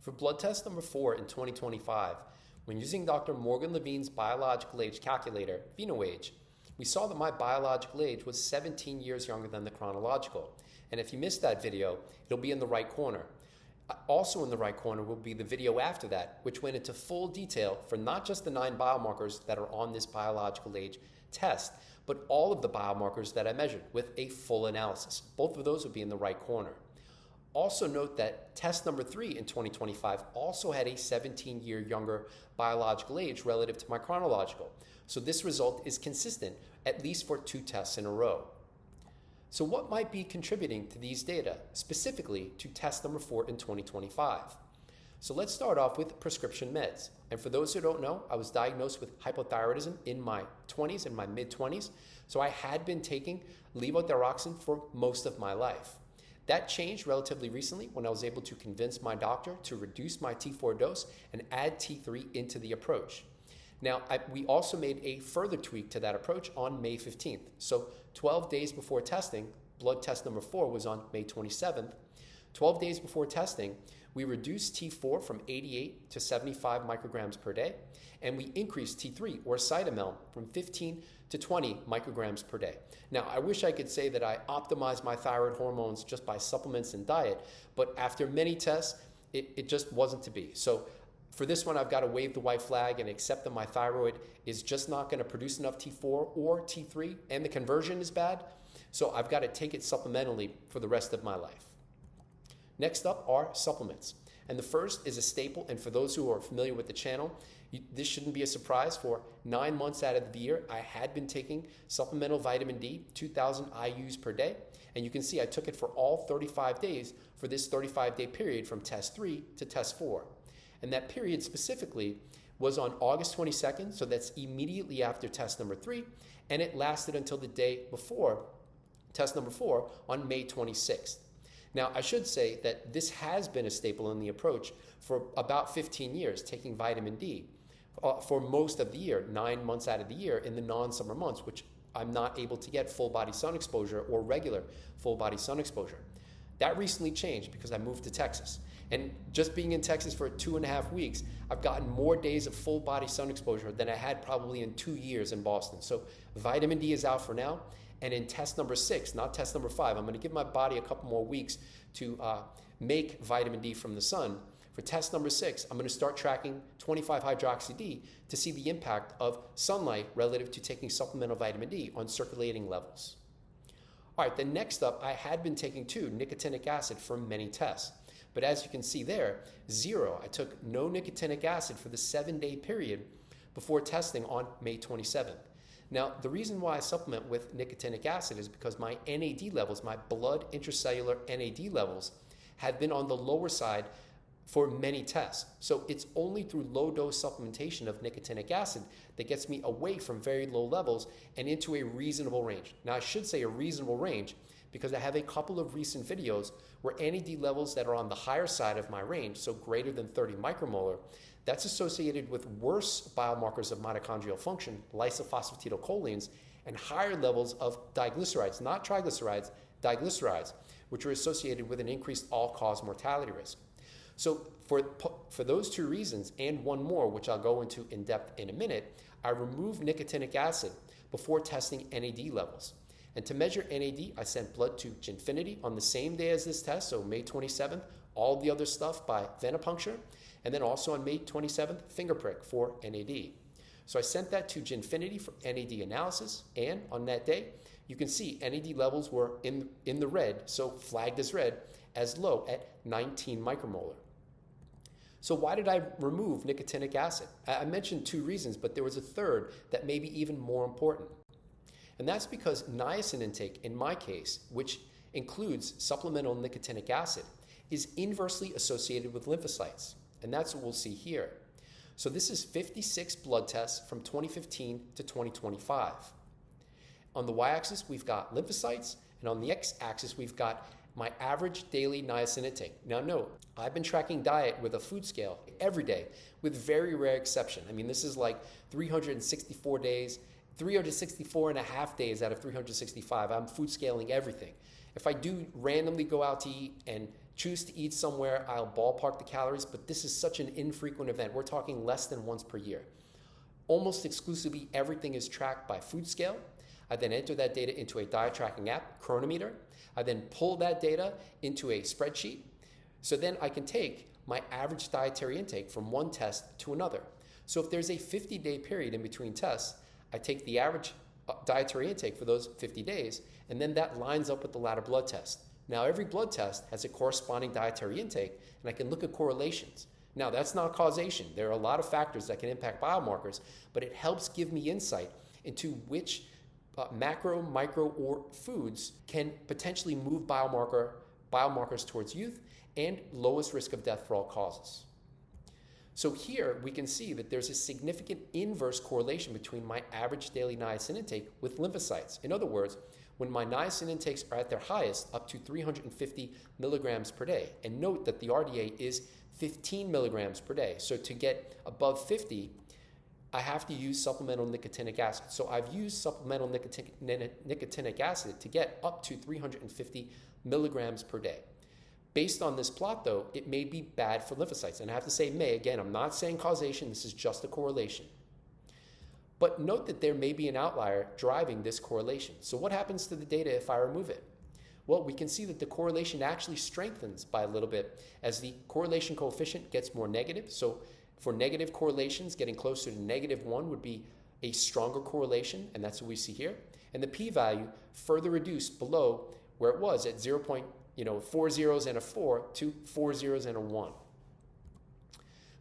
For blood test number 4 in 2025, when using Dr. Morgan Levine's biological age calculator, PhenoAge, we saw that my biological age was 17 years younger than the chronological. And if you missed that video, it'll be in the right corner. Also in the right corner will be the video after that, which went into full detail for not just the 9 biomarkers that are on this biological age test, but all of the biomarkers that I measured with a full analysis. Both of those will be in the right corner. Also note that test number 3 in 2025 also had a 17-year younger biological age relative to my chronological. So this result is consistent, at least for 2 tests in a row. So what might be contributing to these data, specifically to test number 4 in 2025? So let's start off with prescription meds. And for those who don't know, I was diagnosed with hypothyroidism in my 20s, in my mid-20s. So I had been taking levothyroxine for most of my life. That changed relatively recently when I was able to convince my doctor to reduce my T4 dose and add T3 into the approach. Now, we also made a further tweak to that approach on May 15th. So 12 days before testing, blood test number 4 was on May 27th. 12 days before testing, we reduced T4 from 88 to 75 micrograms per day, and we increased T3, or cytomel, from 15 to 20 micrograms per day. Now, I wish I could say that I optimized my thyroid hormones just by supplements and diet, but after many tests, it just wasn't to be. So for this one, I've got to wave the white flag and accept that my thyroid is just not going to produce enough T4 or T3, and the conversion is bad, so I've got to take it supplementally for the rest of my life. Next up are supplements. And the first is a staple, and for those who are familiar with the channel, this shouldn't be a surprise. For 9 months out of the year, I had been taking supplemental vitamin D, 2,000 IUs per day. And you can see I took it for all 35 days for this 35-day period from test 3 to test 4. And that period specifically was on August 22nd, so that's immediately after test number 3, and it lasted until the day before test number 4 on May 26th. Now, I should say that this has been a staple in the approach for about 15 years, taking vitamin D for most of the year, 9 months out of the year in the non-summer months, which I'm not able to get full body sun exposure or regular full body sun exposure. That recently changed because I moved to Texas. And just being in Texas for 2.5 weeks, I've gotten more days of full body sun exposure than I had probably in 2 years in Boston. So vitamin D is out for now. And in test number 6, not test number 5, I'm going to give my body a couple more weeks to make vitamin D from the sun. For test number 6, I'm going to start tracking 25-hydroxy-D to see the impact of sunlight relative to taking supplemental vitamin D on circulating levels. All right, then next up, I had been taking nicotinic acid for many tests. But as you can see there, 0. I took no nicotinic acid for the 7-day period before testing on May 27th. Now, the reason why I supplement with nicotinic acid is because my NAD levels, my blood intracellular NAD levels, have been on the lower side for many tests. So it's only through low dose supplementation of nicotinic acid that gets me away from very low levels and into a reasonable range. Now, I should say a reasonable range because I have a couple of recent videos where NAD levels that are on the higher side of my range, so greater than 30 micromolar, that's associated with worse biomarkers of mitochondrial function, lysophosphatidyl-cholines, and higher levels of diglycerides, not triglycerides, diglycerides, which are associated with an increased all-cause mortality risk. So for those 2 reasons, and one more, which I'll go into in depth in a minute, I removed nicotinic acid before testing NAD levels. And to measure NAD, I sent blood to Ginfinity on the same day as this test, so May 27th, all the other stuff by venipuncture, and then also on May 27th, finger prick for NAD. So I sent that to Ginfinity for NAD analysis, and on that day, you can see NAD levels were in the red, so flagged as red, as low at 19 micromolar. So why did I remove nicotinic acid? I mentioned 2 reasons, but there was a third that may be even more important. And that's because niacin intake, in my case, which includes supplemental nicotinic acid, is inversely associated with lymphocytes. And that's what we'll see here. So this is 56 blood tests from 2015 to 2025. On the y-axis, we've got lymphocytes, and on the x-axis, we've got my average daily niacin intake. Now note, I've been tracking diet with a food scale every day, with very rare exception. I mean, this is like 364 days, 364 and a half days out of 365. I'm food scaling everything. If I do randomly go out to eat and choose to eat somewhere, I'll ballpark the calories, but this is such an infrequent event. We're talking less than once per year. Almost exclusively everything is tracked by food scale. I then enter that data into a diet tracking app, Chronometer. I then pull that data into a spreadsheet. So then I can take my average dietary intake from one test to another. So if there's a 50-day period in between tests, I take the average dietary intake for those 50 days, and then that lines up with the latter blood test. Now, every blood test has a corresponding dietary intake, and I can look at correlations. Now, that's not causation. There are a lot of factors that can impact biomarkers, but it helps give me insight into which macro, micro, or foods can potentially move biomarkers towards youth and lowest risk of death for all causes. So here we can see that there's a significant inverse correlation between my average daily niacin intake with lymphocytes. In other words, when my niacin intakes are at their highest, up to 350 milligrams per day, and note that the RDA is 15 milligrams per day. So to get above 50, I have to use supplemental nicotinic acid. So I've used supplemental nicotinic acid to get up to 350 milligrams per day. Based on this plot, though, it may be bad for lymphocytes. And I have to say may, again, I'm not saying causation, this is just a correlation. But note that there may be an outlier driving this correlation. So what happens to the data if I remove it? Well, we can see that the correlation actually strengthens by a little bit as the correlation coefficient gets more negative. So for negative correlations, getting closer to -1 would be a stronger correlation, and that's what we see here. And the p-value further reduced below where it was at 4 zeros and a 4 to 4 zeros and a 1.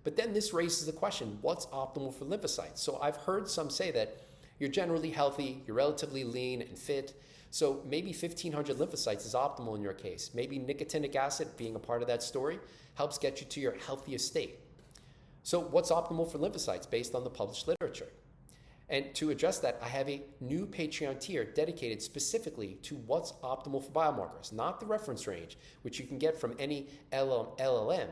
But then this raises the question, what's optimal for lymphocytes? So I've heard some say that you're generally healthy, you're relatively lean and fit, so maybe 1,500 lymphocytes is optimal in your case. Maybe nicotinic acid, being a part of that story, helps get you to your healthiest state. So what's optimal for lymphocytes based on the published literature? And to address that, I have a new Patreon tier dedicated specifically to what's optimal for biomarkers, not the reference range, which you can get from any LLM.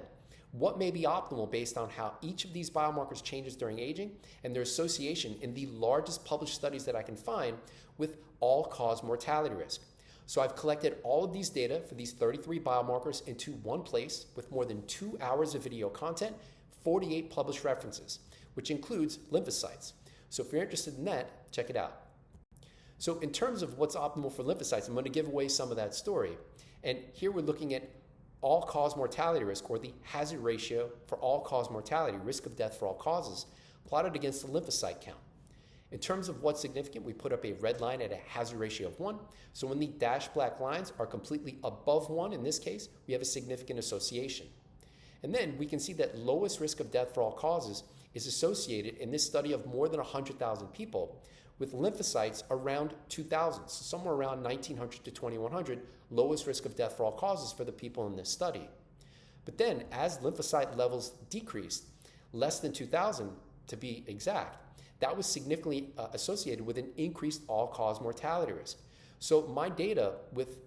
What may be optimal based on how each of these biomarkers changes during aging and their association in the largest published studies that I can find with all-cause mortality risk. So I've collected all of these data for these 33 biomarkers into one place with more than 2 hours of video content, 48 published references, which includes lymphocytes. So if you're interested in that, check it out. So in terms of what's optimal for lymphocytes, I'm going to give away some of that story. And here we're looking at all-cause mortality risk, or the hazard ratio for all-cause mortality, risk of death for all causes, plotted against the lymphocyte count. In terms of what's significant, we put up a red line at a hazard ratio of 1. So when the dashed black lines are completely above 1, in this case, we have a significant association. And then we can see that lowest risk of death for all causes is associated in this study of more than 100,000 people with lymphocytes around 2,000, so somewhere around 1,900 to 2,100, lowest risk of death for all causes for the people in this study. But then as lymphocyte levels decreased, less than 2,000 to be exact, that was significantly associated with an increased all-cause mortality risk. So my data with,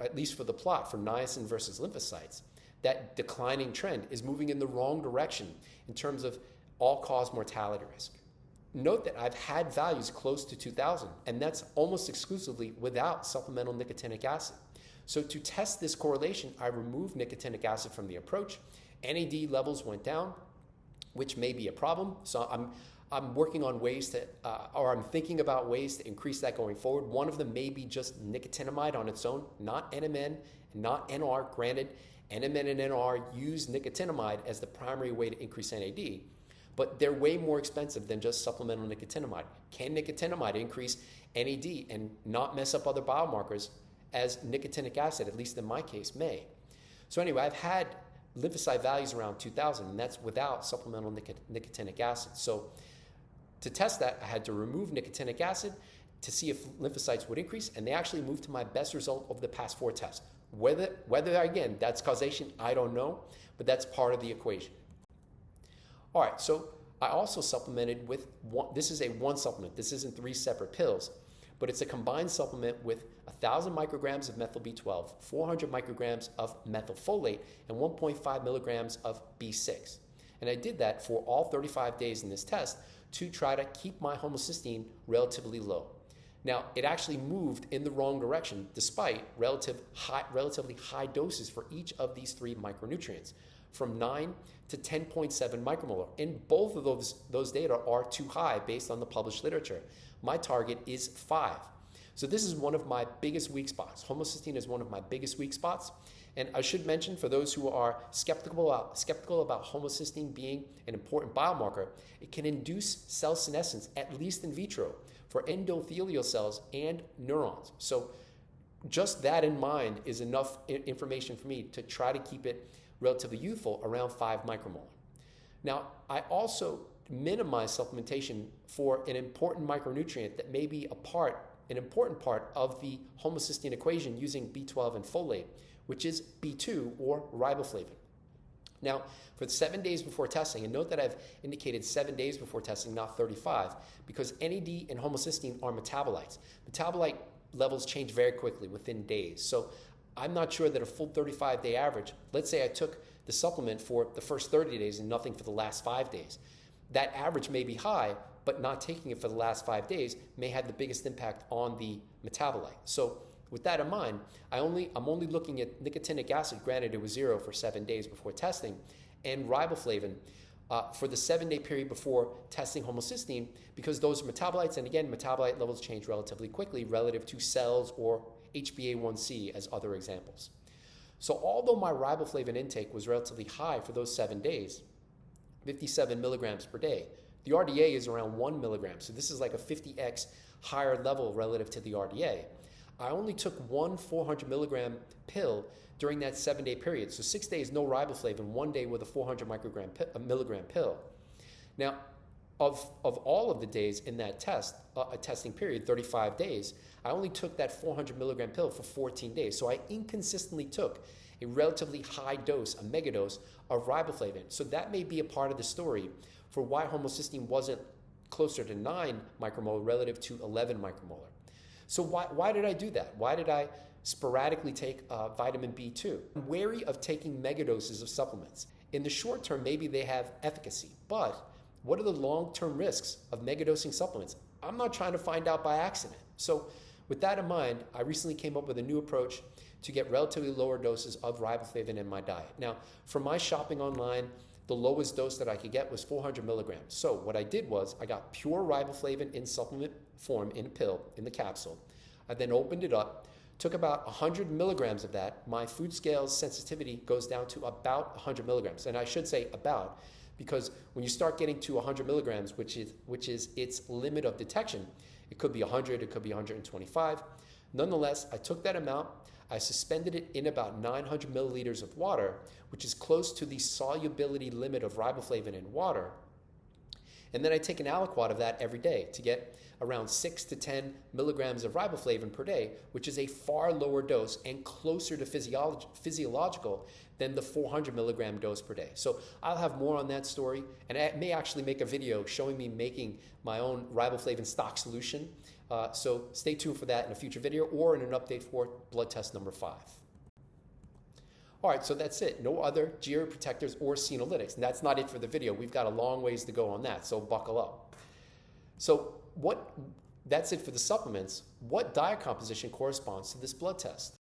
at least for the plot for niacin versus lymphocytes, that declining trend is moving in the wrong direction in terms of all-cause mortality risk. Note that I've had values close to 2,000, and that's almost exclusively without supplemental nicotinic acid. So to test this correlation, I removed nicotinic acid from the approach. NAD levels went down, which may be a problem. So I'm working on ways to, or I'm thinking about ways to increase that going forward. One of them may be just nicotinamide on its own, not NMN, not NR. Granted, NMN and NR use nicotinamide as the primary way to increase NAD, but they're way more expensive than just supplemental nicotinamide. Can nicotinamide increase NAD and not mess up other biomarkers as nicotinic acid, at least in my case, may? So anyway, I've had lymphocyte values around 2,000, and that's without supplemental nicotinic acid. So to test that, I had to remove nicotinic acid to see if lymphocytes would increase, and they actually moved to my best result over the past 4 tests. Whether again, that's causation, I don't know, but that's part of the equation. All right, so I also supplemented with this is a one supplement. This isn't 3 separate pills, but it's a combined supplement with 1,000 micrograms of methyl B12, 400 micrograms of methylfolate, and 1.5 milligrams of B6. And I did that for all 35 days in this test to try to keep my homocysteine relatively low. Now, it actually moved in the wrong direction despite relatively high doses for each of these 3 micronutrients, from 9 to 10.7 micromolar. And both of those data are too high based on the published literature. My target is 5. So this is one of my biggest weak spots. Homocysteine is one of my biggest weak spots. And I should mention, for those who are skeptical about homocysteine being an important biomarker, it can induce cell senescence, at least in vitro, for endothelial cells and neurons. So just that in mind is enough information for me to try to keep it relatively youthful, around 5 micromolar. Now, I also minimize supplementation for an important micronutrient that may be an important part of the homocysteine equation using B12 and folate, which is B2 or riboflavin. Now, for the 7 days before testing, and note that I've indicated 7 days before testing, not 35, because NAD and homocysteine are metabolites. Metabolite levels change very quickly within days. So I'm not sure that a full 35-day average, let's say I took the supplement for the first 30 days and nothing for the last 5 days. That average may be high, but not taking it for the last 5 days may have the biggest impact on the metabolite. So with that in mind, I'm only looking at nicotinic acid, granted it was 0 for 7 days before testing, and riboflavin for the 7-day period before testing homocysteine, because those are metabolites, and again, metabolite levels change relatively quickly relative to cells or HbA1c as other examples. So although my riboflavin intake was relatively high for those 7 days, 57 milligrams per day, the RDA is around 1 milligram, so this is like a 50x higher level relative to the RDA. I only took one 400 milligram pill during that 7-day period. So 6 days, no riboflavin, 1 day with a 400 milligram pill. Now, of all of the days in that testing period, 35 days, I only took that 400 milligram pill for 14 days. So I inconsistently took a relatively high dose, a megadose of riboflavin. So that may be a part of the story for why homocysteine wasn't closer to 9 micromolar relative to 11 micromolar. So why did I do that? Why did I sporadically take vitamin B2? I'm wary of taking megadoses of supplements. In the short term, maybe they have efficacy, but what are the long-term risks of megadosing supplements? I'm not trying to find out by accident. So with that in mind, I recently came up with a new approach to get relatively lower doses of riboflavin in my diet. Now, for my shopping online, the lowest dose that I could get was 400 milligrams. So what I did was I got pure riboflavin in supplement form in a pill, in the capsule. I then opened it up, took about 100 milligrams of that. My food scales sensitivity goes down to about 100 milligrams. And I should say about, because when you start getting to 100 milligrams, which is its limit of detection, it could be 100, it could be 125. Nonetheless, I took that amount, I suspended it in about 900 milliliters of water, which is close to the solubility limit of riboflavin in water. And then I take an aliquot of that every day to get around 6 to 10 milligrams of riboflavin per day, which is a far lower dose and closer to physiological than the 400 milligram dose per day. So I'll have more on that story, and I may actually make a video showing me making my own riboflavin stock solution. So stay tuned for that in a future video or in an update for blood test number 5. All right, so that's it. No other geoprotectors or senolytics. And that's not it for the video. We've got a long ways to go on that, so buckle up. So that's it for the supplements. What diet composition corresponds to this blood test?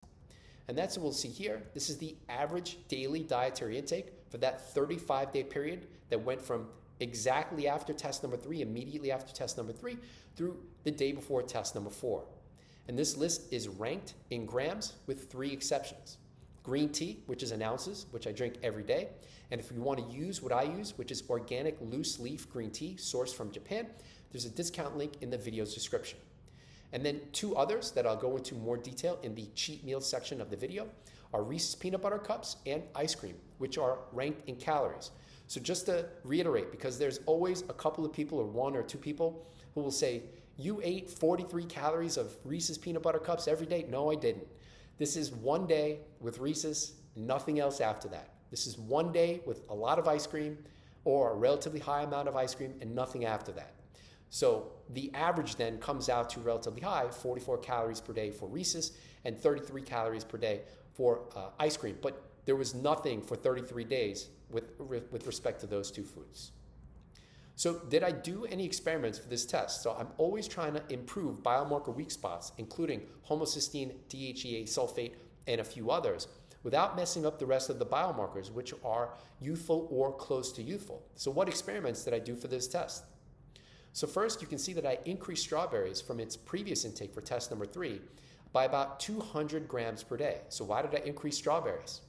And that's what we'll see here. This is the average daily dietary intake for that 35-day period that went from exactly after test number 3, immediately after test number 3, through the day before test number 4. And this list is ranked in grams with 3 exceptions. Green tea, which is in ounces, which I drink every day. And if you want to use what I use, which is organic loose leaf green tea sourced from Japan, there's a discount link in the video's description. And then 2 others that I'll go into more detail in the cheat meal section of the video are Reese's peanut butter cups and ice cream, which are ranked in calories. So just to reiterate, because there's always a couple of people or 1 or 2 people who will say, you ate 43 calories of Reese's peanut butter cups every day? No, I didn't. This is 1 day with Reese's, nothing else after that. This is 1 day with a lot of ice cream or a relatively high amount of ice cream and nothing after that. So the average then comes out to relatively high, 44 calories per day for Reese's and 33 calories per day for ice cream. But there was nothing for 33 days with respect to those 2 foods. So did I do any experiments for this test? So I'm always trying to improve biomarker weak spots, including homocysteine, DHEA sulfate, and a few others, without messing up the rest of the biomarkers, which are youthful or close to youthful. So what experiments did I do for this test? So first, you can see that I increased strawberries from its previous intake for test number 3 by about 200 grams per day. So why did I increase strawberries?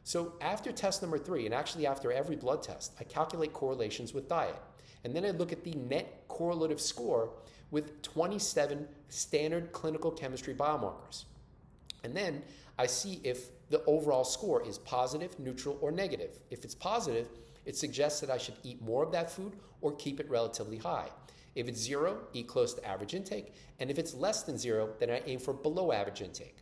So after test number 3, and actually after every blood test, I calculate correlations with diet. And then I look at the net correlative score with 27 standard clinical chemistry biomarkers. And then I see if the overall score is positive, neutral, or negative. If it's positive, it suggests that I should eat more of that food or keep it relatively high. If it's 0, eat close to average intake. And if it's less than 0, then I aim for below average intake.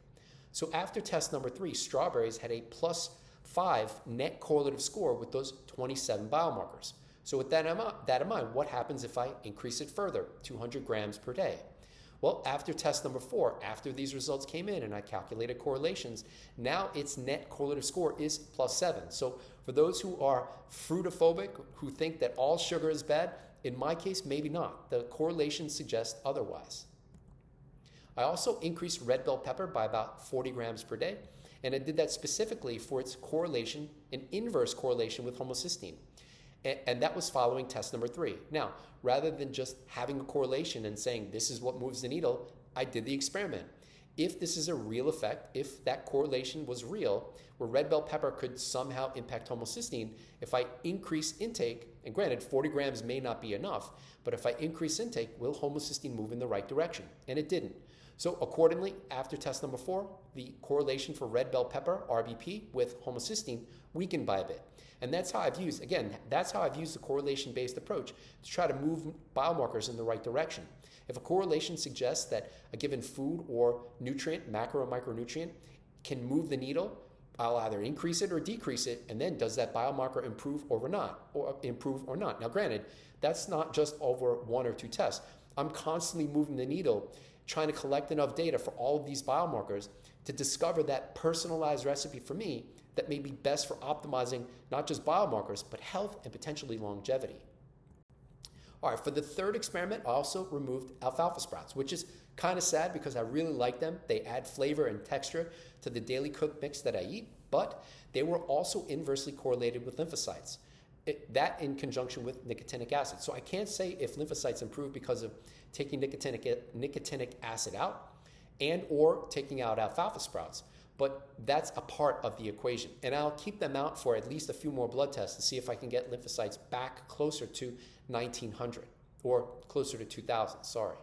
So after test number 3, strawberries had a +5 net correlative score with those 27 biomarkers. So with that in mind, what happens if I increase it further, 200 grams per day? Well, after test number 4, after these results came in and I calculated correlations, now its net correlative score is +7. So for those who are fruitophobic, who think that all sugar is bad, in my case, maybe not. The correlations suggest otherwise. I also increased red bell pepper by about 40 grams per day, and I did that specifically for its correlation, an inverse correlation with homocysteine. And that was following test number 3. Now, rather than just having a correlation and saying this is what moves the needle, I did the experiment. If this is a real effect, if that correlation was real, where red bell pepper could somehow impact homocysteine, if I increase intake, and granted 40 grams may not be enough, but if I increase intake, will homocysteine move in the right direction? And it didn't. So accordingly, after test number 4, the correlation for red bell pepper, RBP, with homocysteine weakened by a bit. And that's how I've used, again, that's how I've used the correlation-based approach to try to move biomarkers in the right direction. If a correlation suggests that a given food or nutrient, macro or micronutrient, can move the needle, I'll either increase it or decrease it, and then does that biomarker improve or not? Now granted, that's not just over 1 or 2 tests. I'm constantly moving the needle, trying to collect enough data for all of these biomarkers to discover that personalized recipe for me that may be best for optimizing not just biomarkers, but health and potentially longevity. All right, for the third experiment, I also removed alfalfa sprouts, which is kind of sad because I really like them. They add flavor and texture to the daily cooked mix that I eat, but they were also inversely correlated with lymphocytes. That in conjunction with nicotinic acid. So I can't say if lymphocytes improve because of taking nicotinic acid out and or taking out alfalfa sprouts. But that's a part of the equation. And I'll keep them out for at least a few more blood tests to see if I can get lymphocytes back closer to 1900 or closer to 2000, sorry.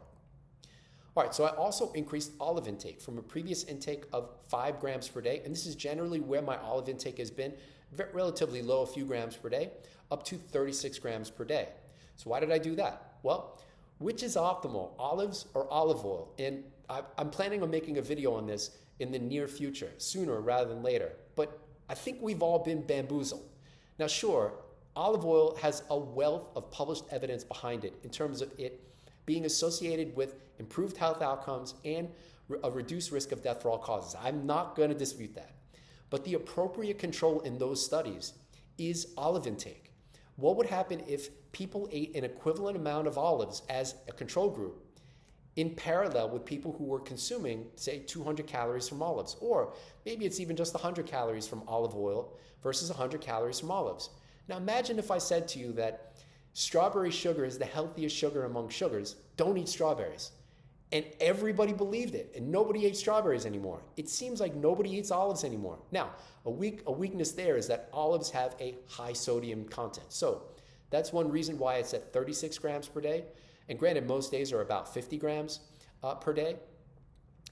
All right, so I also increased olive intake from a previous intake of 5 grams per day, and this is generally where my olive intake has been, relatively low, a few grams per day, up to 36 grams per day. So why did I do that? Well, which is optimal, olives or olive oil? And I'm planning on making a video on this in the near future, sooner rather than later. But I think we've all been bamboozled. Now sure, olive oil has a wealth of published evidence behind it in terms of it being associated with improved health outcomes and a reduced risk of death for all causes. I'm not going to dispute that. But the appropriate control in those studies is olive intake. What would happen if people ate an equivalent amount of olives as a control group in parallel with people who were consuming, say, 200 calories from olives, or maybe it's even just 100 calories from olive oil versus 100 calories from olives. Now imagine if I said to you that strawberry sugar is the healthiest sugar among sugars, don't eat strawberries. And everybody believed it, and nobody ate strawberries anymore. It seems like nobody eats olives anymore. Now, a weakness there is that olives have a high sodium content. So that's one reason why it's at 36 grams per day. And granted, most days are about 50 grams per day.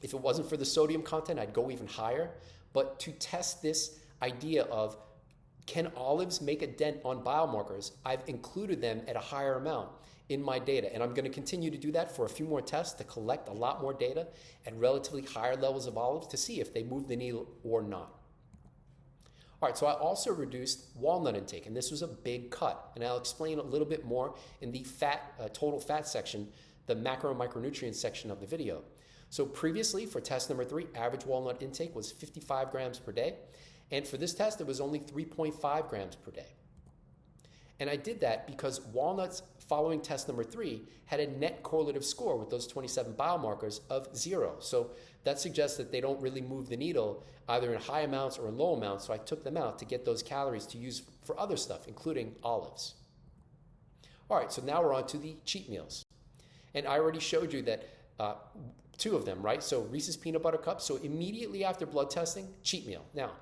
If it wasn't for the sodium content, I'd go even higher. But to test this idea of can olives make a dent on biomarkers, I've included them at a higher amount in my data. And I'm going to continue to do that for a few more tests to collect a lot more data at relatively higher levels of olives to see if they move the needle or not. All right, so I also reduced walnut intake, and this was a big cut. And I'll explain a little bit more in the total fat section, the macro and micronutrients section of the video. So previously, for test number 3, average walnut intake was 55 grams per day. And for this test, it was only 3.5 grams per day. And I did that because walnuts, following test number 3, had a net correlative score with those 27 biomarkers of 0. So that suggests that they don't really move the needle either in high amounts or in low amounts. So I took them out to get those calories to use for other stuff, including olives. All right, so now we're on to the cheat meals. And I already showed you that 2 of them, right? So Reese's Peanut Butter Cups. So immediately after blood testing, cheat meal. Now,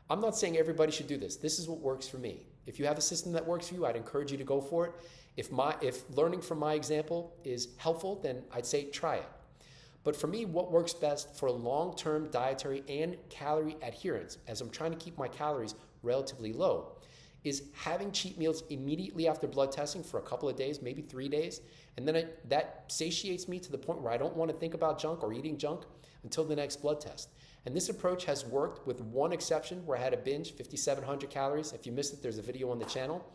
I'm not saying everybody should do this. This is what works for me. If you have a system that works for you, I'd encourage you to go for it. If learning from my example is helpful, then I'd say try it. But for me, what works best for long-term dietary and calorie adherence, as I'm trying to keep my calories relatively low, is having cheat meals immediately after blood testing for a couple of days, maybe 3 days, and then that satiates me to the point where I don't want to think about junk or eating junk until the next blood test. And this approach has worked with one exception where I had a binge, 5,700 calories. If you missed it, there's a video on the channel.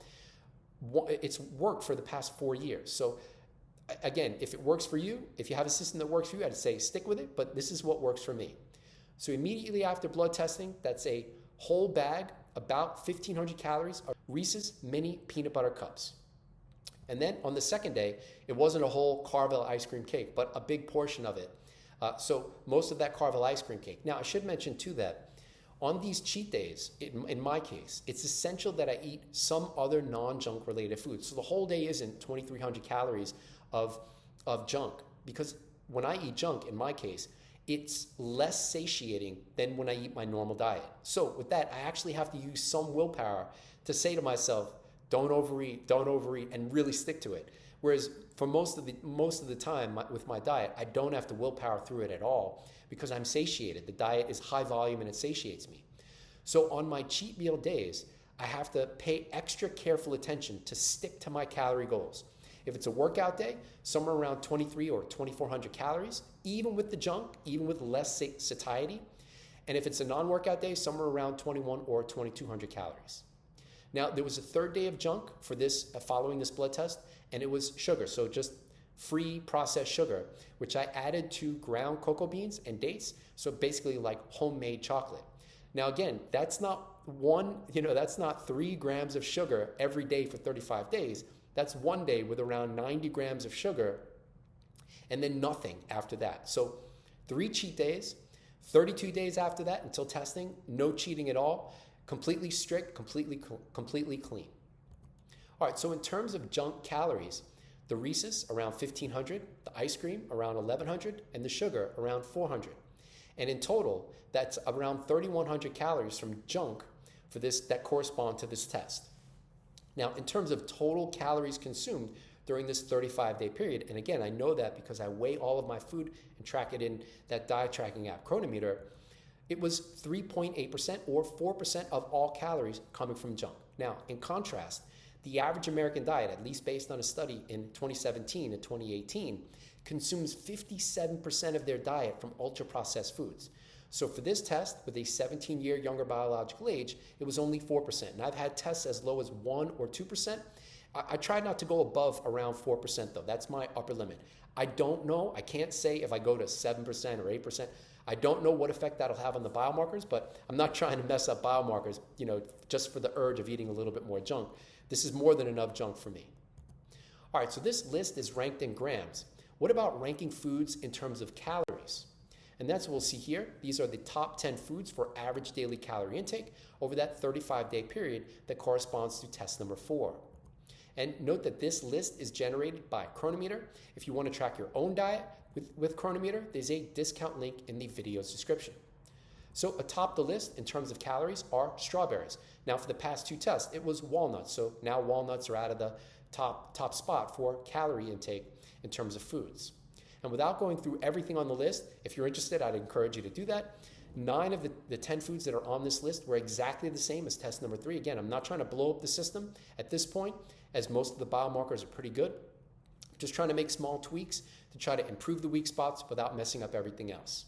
It's worked for the past 4 years. So again, if it works for you, if you have a system that works for you, I'd say stick with it, but this is what works for me. So immediately after blood testing, that's a whole bag, about 1,500 calories of Reese's Mini Peanut Butter Cups. And then on the second day, it wasn't a whole Carvel ice cream cake, but a big portion of it. So most of that Carvel ice cream cake. Now, I should mention too that on these cheat days, in my case, it's essential that I eat some other non-junk related food. So the whole day isn't 2,300 calories of junk, because when I eat junk, in my case, it's less satiating than when I eat my normal diet. So with that, I actually have to use some willpower to say to myself, don't overeat, and really stick to it. Whereas for most of the time with my diet, I don't have to willpower through it at all because I'm satiated. The diet is high volume and it satiates me. So on my cheat meal days, I have to pay extra careful attention to stick to my calorie goals. If it's a workout day, somewhere around 23 or 2,400 calories, even with the junk, even with less satiety. And if it's a non-workout day, somewhere around 21 or 2,200 calories. Now, there was a third day of junk for this, following this blood test, and it was sugar. So just free processed sugar, which I added to ground cocoa beans and dates. So basically like homemade chocolate. Now, again, that's not that's not 3 grams of sugar every day for 35 days. That's one day with around 90 grams of sugar and then nothing after that. So 3 cheat days, 32 days after that until testing, no cheating at all, completely strict, completely clean. All right, so in terms of junk calories, the Reese's around 1,500, the ice cream around 1,100, and the sugar around 400. And in total, that's around 3,100 calories from junk for this that correspond to this test. Now, in terms of total calories consumed during this 35-day period, and again, I know that because I weigh all of my food and track it in that diet tracking app, Cronometer, it was 3.8% or 4% of all calories coming from junk. Now, in contrast, the average American diet, at least based on a study in 2017 and 2018, consumes 57% of their diet from ultra-processed foods. So for this test, with a 17-year younger biological age, it was only 4%. And I've had tests as low as 1 or 2%. I try not to go above around 4% though. That's my upper limit. I don't know. I can't say if I go to 7% or 8%. I don't know what effect that'll have on the biomarkers, but I'm not trying to mess up biomarkers, just for the urge of eating a little bit more junk. This is more than enough junk for me. All right, so this list is ranked in grams. What about ranking foods in terms of calories? And that's what we'll see here. These are the top 10 foods for average daily calorie intake over that 35-day period that corresponds to test number 4. And note that this list is generated by Cronometer. If you want to track your own diet with Cronometer, there's a discount link in the video's description. So atop the list in terms of calories are strawberries. Now for the past 2 tests, it was walnuts. So now walnuts are out of the top spot for calorie intake in terms of foods. And without going through everything on the list, if you're interested, I'd encourage you to do that. 9 of the 10 foods that are on this list were exactly the same as test number 3. Again, I'm not trying to blow up the system at this point, as most of the biomarkers are pretty good. Just trying to make small tweaks to try to improve the weak spots without messing up everything else.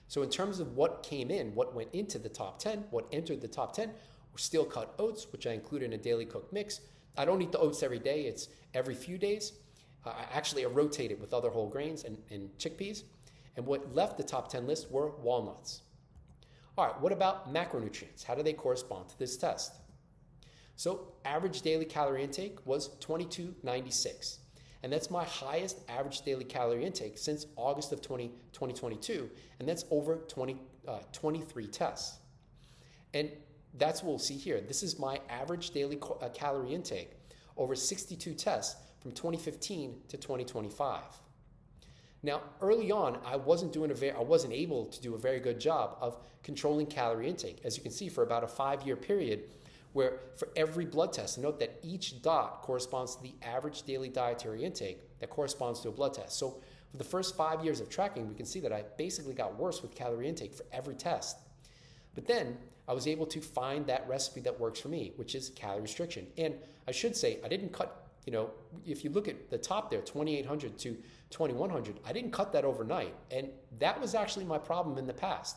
So in terms of what went into the top 10, what entered the top 10 were steel cut oats, which I include in a daily cooked mix. I don't eat the oats every day, it's every few days. I rotate it with other whole grains and chickpeas. And what left the top 10 list were walnuts. All right, what about macronutrients? How do they correspond to this test? So average daily calorie intake was 2296. And that's my highest average daily calorie intake since August of 2022. And that's over 23 tests. And that's what we'll see here. This is my average daily calorie intake over 62 tests from 2015 to 2025. Now, early on, I wasn't able to do a very good job of controlling calorie intake. As you can see, for about a 5-year period, where for every blood test, note that each dot corresponds to the average daily dietary intake that corresponds to a blood test. So for the first 5 years of tracking, we can see that I basically got worse with calorie intake for every test. But then I was able to find that recipe that works for me, which is calorie restriction. And I should say, I didn't cut, if you look at the top there, 2800 to 2100, I didn't cut that overnight. And that was actually my problem in the past.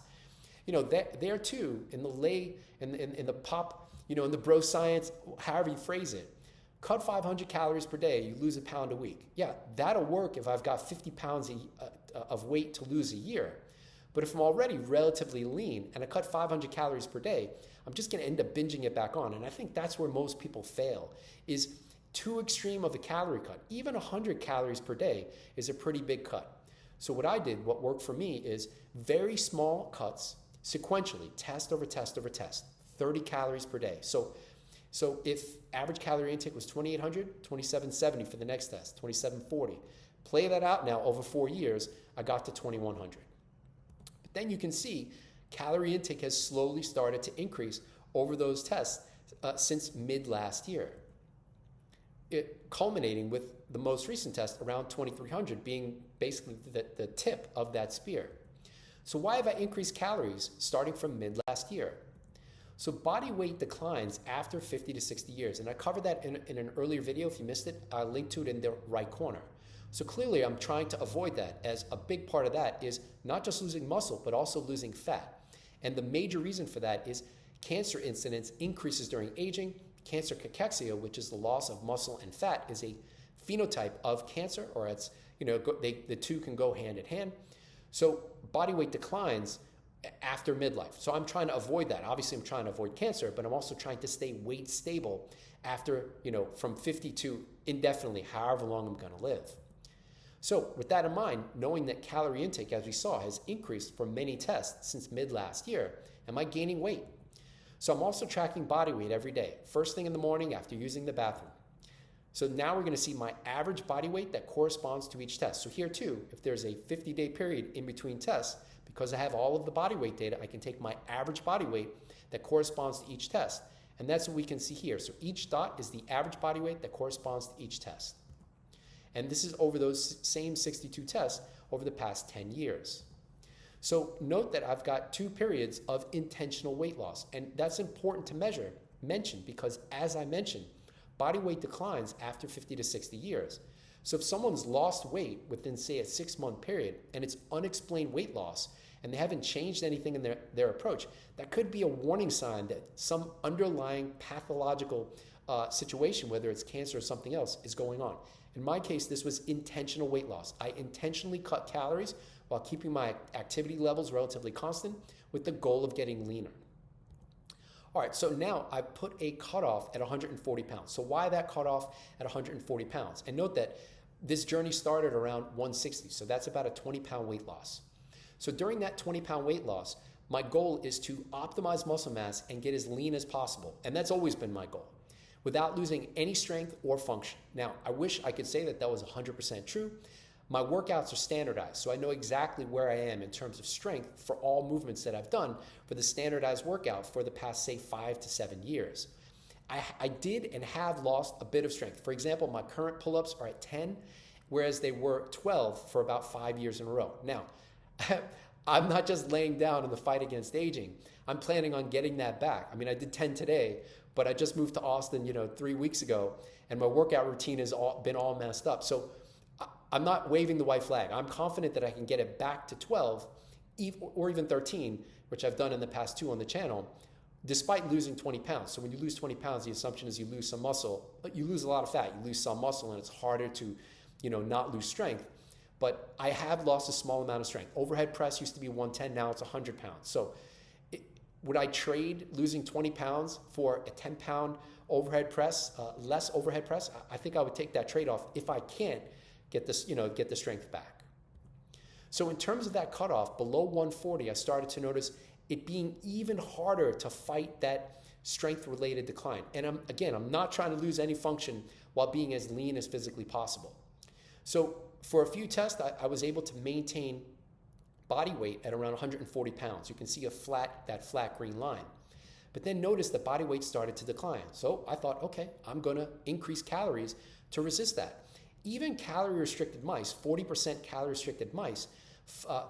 There too, in the pop, in the bro science, however you phrase it, cut 500 calories per day, you lose a pound a week. Yeah, that'll work if I've got 50 pounds of weight to lose a year. But if I'm already relatively lean and I cut 500 calories per day, I'm just gonna end up binging it back on. And I think that's where most people fail, is too extreme of a calorie cut. Even 100 calories per day is a pretty big cut. So what worked for me is very small cuts sequentially, test over test over test, 30 calories per day. So if average calorie intake was 2800, 2770 for the next test, 2740. Play that out now over 4 years, I got to 2100. But then you can see calorie intake has slowly started to increase over those tests since mid last year. It culminating with the most recent test around 2300 being basically the tip of that spear. So why have I increased calories starting from mid last year? So body weight declines after 50 to 60 years. And I covered that in an earlier video. If you missed it, I'll link to it in the right corner. So clearly I'm trying to avoid that, as a big part of that is not just losing muscle, but also losing fat. And the major reason for that is cancer incidence increases during aging. Cancer cachexia, which is the loss of muscle and fat, is a phenotype of cancer, or it's, the two can go hand in hand. So body weight declines after midlife. So I'm trying to avoid that. Obviously, I'm trying to avoid cancer, but I'm also trying to stay weight stable after, from 50 to indefinitely, however long I'm going to live. So with that in mind, knowing that calorie intake, as we saw, has increased for many tests since mid last year, am I gaining weight? So I'm also tracking body weight every day, first thing in the morning after using the bathroom. So now we're going to see my average body weight that corresponds to each test. So here too, if there's a 50-day period in between tests, because I have all of the body weight data, I can take my average body weight that corresponds to each test. And that's what we can see here. So each dot is the average body weight that corresponds to each test. And this is over those same 62 tests over the past 10 years. So note that I've got 2 periods of intentional weight loss. And that's important to mention, because as I mentioned, body weight declines after 50 to 60 years. So if someone's lost weight within, say, a 6-month period, and it's unexplained weight loss, and they haven't changed anything in their approach, that could be a warning sign that some underlying pathological situation, whether it's cancer or something else, is going on. In my case, this was intentional weight loss. I intentionally cut calories while keeping my activity levels relatively constant with the goal of getting leaner. All right, so now I put a cutoff at 140 pounds. So why that cutoff at 140 pounds? And note that this journey started around 160, so that's about a 20-pound weight loss. So during that 20-pound weight loss, my goal is to optimize muscle mass and get as lean as possible. And that's always been my goal, without losing any strength or function. Now, I wish I could say that that was 100% true. My workouts are standardized, so I know exactly where I am in terms of strength for all movements that I've done for the standardized workout for the past, say, 5 to 7 years. I did and have lost a bit of strength. For example, my current pull-ups are at 10, whereas they were 12 for about 5 years in a row. Now, I'm not just laying down in the fight against aging. I'm planning on getting that back. I mean, I did 10 today, but I just moved to Austin, 3 weeks ago, and my workout routine has been all messed up. So I'm not waving the white flag. I'm confident that I can get it back to 12 or even 13, which I've done in the past 2 on the channel, despite losing 20 pounds. So when you lose 20 pounds, the assumption is you lose some muscle, but you lose a lot of fat. You lose some muscle, and it's harder to, not lose strength. But I have lost a small amount of strength. Overhead press used to be 110, now it's 100 pounds. So would I trade losing 20 pounds for a 10-pound overhead press, less overhead press, I think I would take that trade-off if I can't get this, get the strength back. So in terms of that cutoff, below 140, I started to notice it being even harder to fight that strength-related decline. And I'm not trying to lose any function while being as lean as physically possible. So for a few tests, I was able to maintain body weight at around 140 pounds. You can see that flat green line. But then notice that body weight started to decline. So I thought, okay, I'm gonna increase calories to resist that. Even calorie-restricted mice, 40% calorie-restricted mice,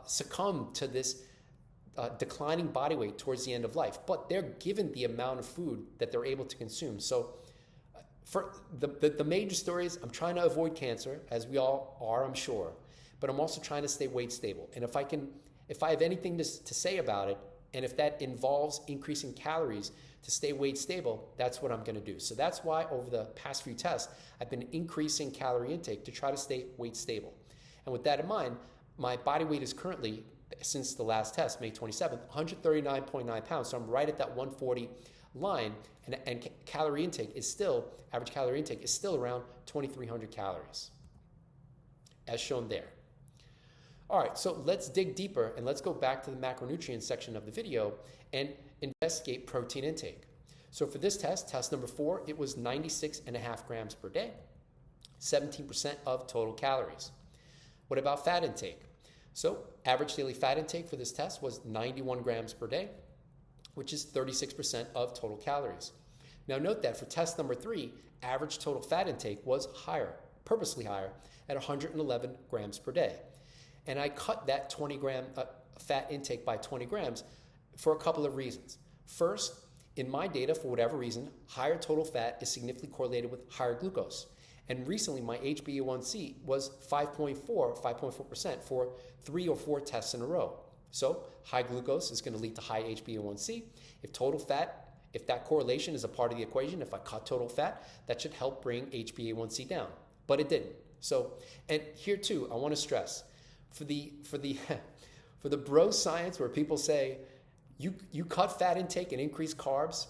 succumb to this declining body weight towards the end of life, but they're given the amount of food that they're able to consume. So for the major story is I'm trying to avoid cancer, as we all are, I'm sure, but I'm also trying to stay weight stable. And if I have anything to say about it, and if that involves increasing calories to stay weight stable, that's what I'm gonna do. So that's why over the past few tests, I've been increasing calorie intake to try to stay weight stable. And with that in mind, my body weight is currently, since the last test, May 27th, 139.9 pounds. So I'm right at that 140 line, and calorie intake is still, average calorie intake is still around 2,300 calories, as shown there. All right, so let's dig deeper and let's go back to the macronutrients section of the video and investigate protein intake. So for this test, test number 4, it was 96.5 grams per day, 17% of total calories. What about fat intake? So average daily fat intake for this test was 91 grams per day, which is 36% of total calories. Now note that for test number 3, average total fat intake was higher, purposely higher, at 111 grams per day. And I cut that 20 gram fat intake by 20 grams for a couple of reasons. First, in my data, for whatever reason, higher total fat is significantly correlated with higher glucose. And recently, my HbA1c was 5.4% for 3 or 4 tests in a row. So high glucose is going to lead to high HbA1c. If that correlation is a part of the equation, if I cut total fat, that should help bring HbA1c down. But it didn't. So, and here too, I want to stress, for the bro science where people say, you cut fat intake and increase carbs,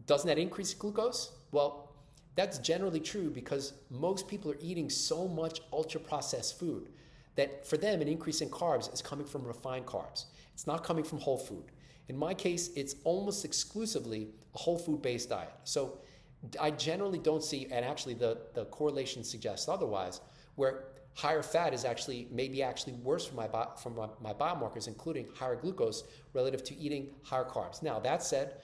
doesn't that increase glucose? Well, that's generally true because most people are eating so much ultra-processed food that for them, an increase in carbs is coming from refined carbs. It's not coming from whole food. In my case, it's almost exclusively a whole food-based diet. So I generally don't see, and actually the correlation suggests otherwise, where higher fat is maybe actually worse for my biomarkers, including higher glucose relative to eating higher carbs. Now, that said,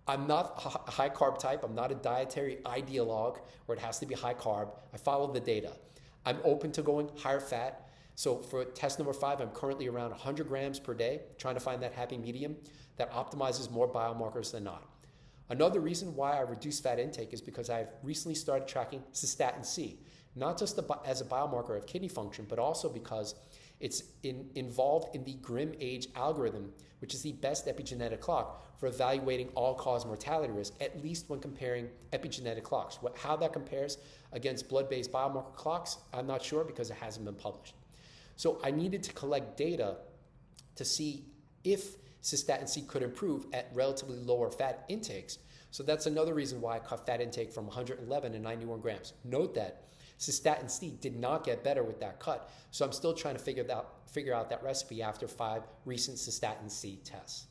I'm not a high carb type. I'm not a dietary ideologue where it has to be high carb. I follow the data. I'm open to going higher fat. So for test number 5, I'm currently around 100 grams per day, trying to find that happy medium that optimizes more biomarkers than not. Another reason why I reduced fat intake is because I've recently started tracking cystatin C, not just as a biomarker of kidney function, but also because it's involved in the GRIM-AGE algorithm, which is the best epigenetic clock for evaluating all-cause mortality risk, at least when comparing epigenetic clocks. How that compares against blood-based biomarker clocks, I'm not sure because it hasn't been published. So I needed to collect data to see if cystatin C could improve at relatively lower fat intakes. So that's another reason why I cut fat intake from 111 to 91 grams. Note that cystatin C did not get better with that cut, so I'm still trying to figure out that recipe after 5 recent cystatin C tests.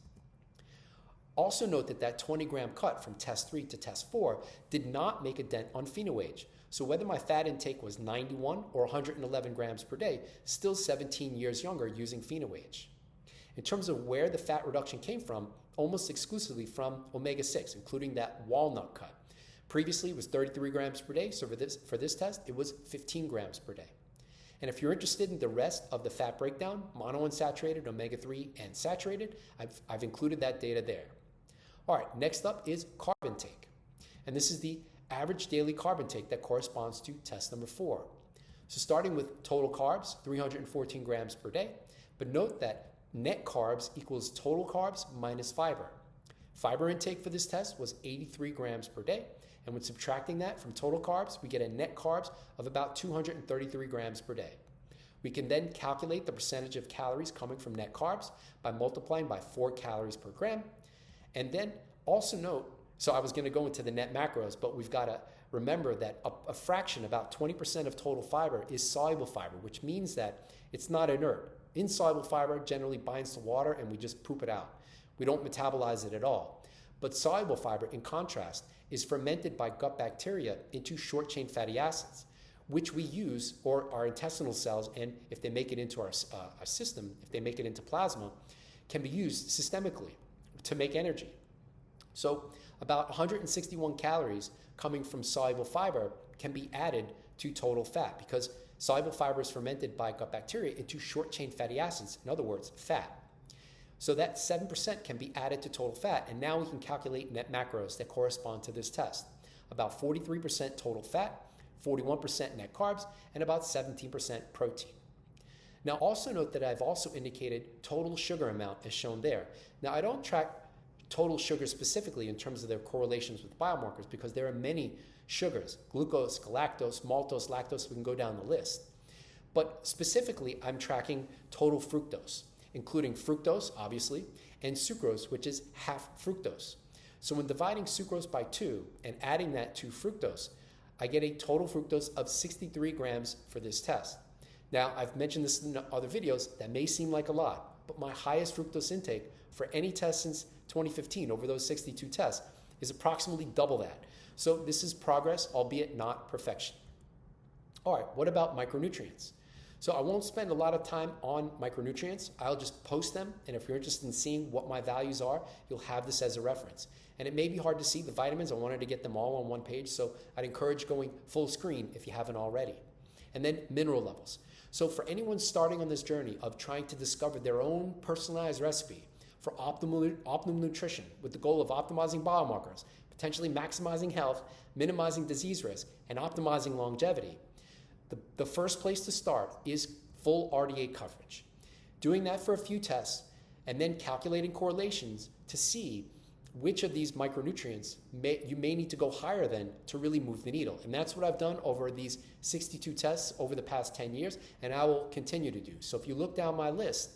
Also note that 20-gram cut from test 3 to test 4 did not make a dent on PhenoAge. So whether my fat intake was 91 or 111 grams per day, still 17 years younger using PhenoAge. In terms of where the fat reduction came from, almost exclusively from omega-6, including that walnut cut. Previously, it was 33 grams per day, so for this test, it was 15 grams per day. And if you're interested in the rest of the fat breakdown, monounsaturated, omega-3, and saturated, I've included that data there. All right, next up is carb intake. And this is the average daily carb intake that corresponds to test number 4. So starting with total carbs, 314 grams per day, but note that net carbs equals total carbs minus fiber. Fiber intake for this test was 83 grams per day, and when subtracting that from total carbs, we get a net carbs of about 233 grams per day. We can then calculate the percentage of calories coming from net carbs by multiplying by 4 calories per gram. And then also note So I was going to go into the net macros, but we've got to remember that a fraction, about 20% of total fiber, is soluble fiber, which means that it's not inert. Insoluble fiber generally binds to water and we just poop it out. We don't metabolize it at all. But soluble fiber, in contrast, is fermented by gut bacteria into short-chain fatty acids, which we use, or our intestinal cells, and if they make it into our system, if they make it into plasma, can be used systemically to make energy. So about 161 calories coming from soluble fiber can be added to total fat because soluble fiber is fermented by gut bacteria into short-chain fatty acids, in other words, fat. So that 7% can be added to total fat, and now we can calculate net macros that correspond to this test. About 43% total fat, 41% net carbs, and about 17% protein. Now also note that I've also indicated total sugar amount as shown there. Now I don't track total sugar specifically in terms of their correlations with biomarkers because there are many sugars, glucose, galactose, maltose, lactose, we can go down the list. But specifically, I'm tracking total fructose, including fructose, obviously, and sucrose, which is half fructose. So when dividing sucrose by 2 and adding that to fructose, I get a total fructose of 63 grams for this test. Now, I've mentioned this in other videos, that may seem like a lot, but my highest fructose intake for any test since 2015 over those 62 tests is approximately double that. So this is progress, albeit not perfection. All right, what about micronutrients? So I won't spend a lot of time on micronutrients. I'll just post them, and if you're interested in seeing what my values are, you'll have this as a reference. And it may be hard to see the vitamins. I wanted to get them all on one page, so I'd encourage going full screen if you haven't already. And then mineral levels. So for anyone starting on this journey of trying to discover their own personalized recipe for optimal nutrition with the goal of optimizing biomarkers, potentially maximizing health, minimizing disease risk, and optimizing longevity, the first place to start is full RDA coverage. Doing that for a few tests and then calculating correlations to see which of these micronutrients you may need to go higher than to really move the needle. And that's what I've done over these 62 tests over the past 10 years, and I will continue to do. So if you look down my list,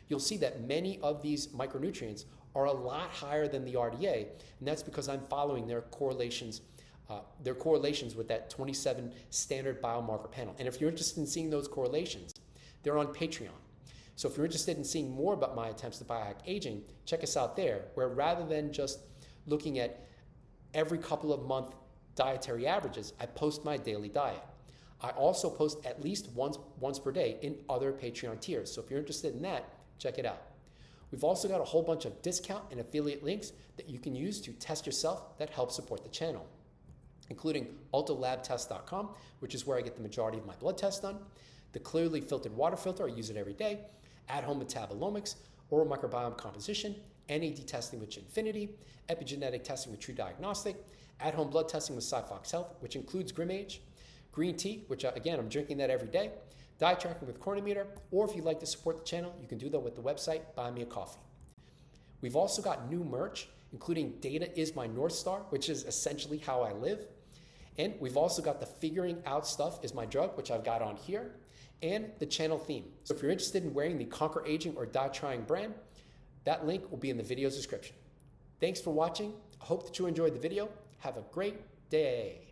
you'll see that many of these micronutrients are a lot higher than the RDA, and that's because I'm following their correlations with that 27 standard biomarker panel. And if you're interested in seeing those correlations, they're on Patreon. So if you're interested in seeing more about my attempts to biohack aging, check us out there, where rather than just looking at every couple of month dietary averages, I post my daily diet. I also post at least once per day in other Patreon tiers. So if you're interested in that, check it out. We've also got a whole bunch of discount and affiliate links that you can use to test yourself that help support the channel, including ultralabtest.com, which is where I get the majority of my blood tests done, the clearly filtered water filter, I use it every day, at-home metabolomics, oral microbiome composition, NAD testing with Infinity, epigenetic testing with True Diagnostic, at-home blood testing with SciFox Health, which includes GrimAge, green tea, which again, I'm drinking that every day, diet tracking with Chronometer, or if you'd like to support the channel, you can do that with the website, Buy Me a Coffee. We've also got new merch, including Data is My North Star, which is essentially how I live. And we've also got the Figuring Out Stuff is My Drug, which I've got on here, and the channel theme. So if you're interested in wearing the ConquerAging or Dietary brand, that link will be in the video's description. Thanks for watching. I hope that you enjoyed the video. Have a great day.